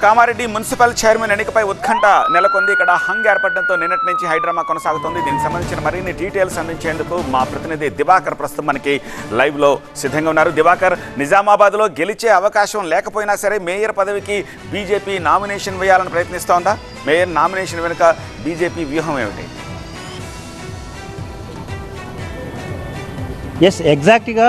Kamareddy municipal chairman ఎన్నికపై ఉత్కంఠ నెలకొంది. ఇక్కడ హంగ్ ఏర్పడడంతో నిన్నటి నుంచి హైడ్రామా కొనసాగుతోంది. దీనికి సంబంధించిన మరిన్ని డీటెయిల్స్ అందించేందుకు మా ప్రతినిధి దివాకర్ ప్రస్తుతం మనకి లైవ్లో సిద్ధంగా ఉన్నారు. దివాకర్, నిజామాబాద్లో గెలిచే అవకాశం లేకపోయినా సరే మేయర్ పదవికి బీజేపీ నామినేషన్ వేయాలని ప్రయత్నిస్తోందా? మేయర్ నామినేషన్ వెనుక బీజేపీ వ్యూహం ఏమిటి? ఎస్, ఎగ్జాక్ట్గా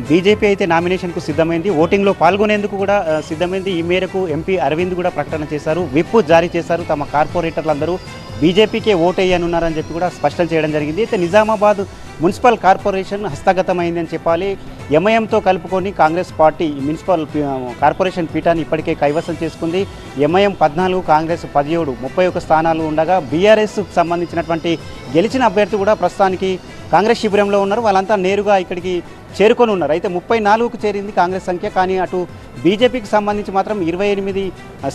బీజేపీ అయితే నామినేషన్కు సిద్ధమైంది. ఓటింగ్లో పాల్గొనేందుకు కూడా సిద్ధమైంది. ఈ మేరకు ఎంపీ అరవింద్ కూడా ప్రకటన చేశారు, విప్ జారీ చేశారు. తమ కార్పొరేటర్లందరూ బీజేపీకే ఓటేయనున్నారని చెప్పి కూడా స్పష్టం చేయడం జరిగింది. అయితే నిజామాబాద్ మున్సిపల్ కార్పొరేషన్ హస్తగతమైందని చెప్పాలి. ఎంఐఎంతో కలుపుకొని కాంగ్రెస్ పార్టీ మున్సిపల్ కార్పొరేషన్ పీఠాన్ని ఇప్పటికే కైవసం చేసుకుంది. ఎంఐఎం 14, కాంగ్రెస్ 17, 31 స్థానాలు ఉండగా బీఆర్ఎస్కు సంబంధించినటువంటి గెలిచిన అభ్యర్థి కూడా ప్రస్తుతానికి కాంగ్రెస్ శిబిరంలో ఉన్నారు. వాళ్ళంతా నేరుగా ఇక్కడికి చేరుకొని ఉన్నారు. అయితే 34కు చేరింది కాంగ్రెస్ సంఖ్య. కానీ అటు బీజేపీకి సంబంధించి మాత్రం 28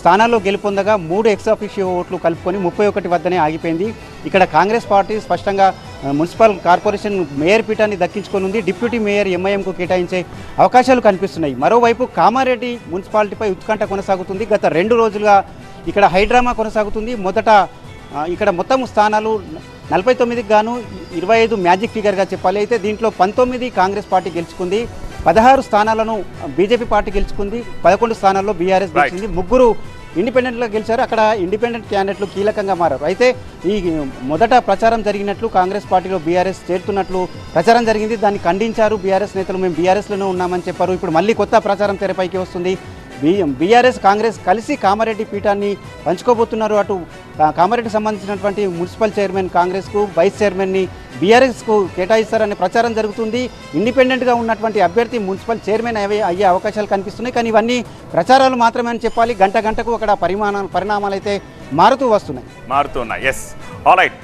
స్థానాల్లో గెలుపొందగా 3 ఎక్స్ అఫిషియో ఓట్లు కలుపుకొని 31 వద్దనే ఆగిపోయింది. ఇక్కడ కాంగ్రెస్ పార్టీ స్పష్టంగా మున్సిపల్ కార్పొరేషన్ మేయర్ పీఠాన్ని దక్కించుకొని ఉంది. డిప్యూటీ మేయర్ ఎంఐఎంకు కేటాయించే అవకాశాలు కనిపిస్తున్నాయి. మరోవైపు కామారెడ్డి మున్సిపాలిటీపై ఉత్కంఠ కొనసాగుతుంది. గత 2 రోజులుగా ఇక్కడ హైడ్రామా కొనసాగుతుంది. మొదట ఇక్కడ మొత్తం స్థానాలు 49కి గాను 25 మ్యాజిక్ ఫిగర్గా చెప్పాలి. అయితే దీంట్లో 19 కాంగ్రెస్ పార్టీ గెలుచుకుంది, 16 స్థానాలను బీజేపీ పార్టీ గెలుచుకుంది, 11 స్థానాల్లో బీఆర్ఎస్ గెలిచింది, 3 ఇండిపెండెంట్గా గెలిచారు. అక్కడ ఇండిపెండెంట్ క్యాండిడేట్లు కీలకంగా మారారు. అయితే ఈ మొదట ప్రచారం జరిగినట్లు కాంగ్రెస్ పార్టీలో బీఆర్ఎస్ చేరుతున్నట్లు ప్రచారం జరిగింది. దాన్ని ఖండించారు బీఆర్ఎస్ నేతలు. మేము బీఆర్ఎస్లోనే ఉన్నామని చెప్పారు. ఇప్పుడు మళ్ళీ కొత్త ప్రచారం తెరపైకి వస్తుంది. బీఆర్ఎస్ కాంగ్రెస్ కలిసి కామారెడ్డి పీఠాన్ని పంచుకోబోతున్నారు. అటు కామారెడ్డి సంబంధించినటువంటి మున్సిపల్ చైర్మన్ కాంగ్రెస్కు, వైస్ చైర్మన్ని బీఆర్ఎస్కు కేటాయిస్తారనే ప్రచారం జరుగుతుంది. ఇండిపెండెంట్గా ఉన్నటువంటి అభ్యర్థి మున్సిపల్ చైర్మన్ అయ్యే అవకాశాలు కనిపిస్తున్నాయి. కానీ ఇవన్నీ ప్రచారాలు మాత్రమే అని చెప్పాలి. గంటకు అక్కడ పరిణామాలు అయితే మారుతూ వస్తున్నాయి. Yes, all right.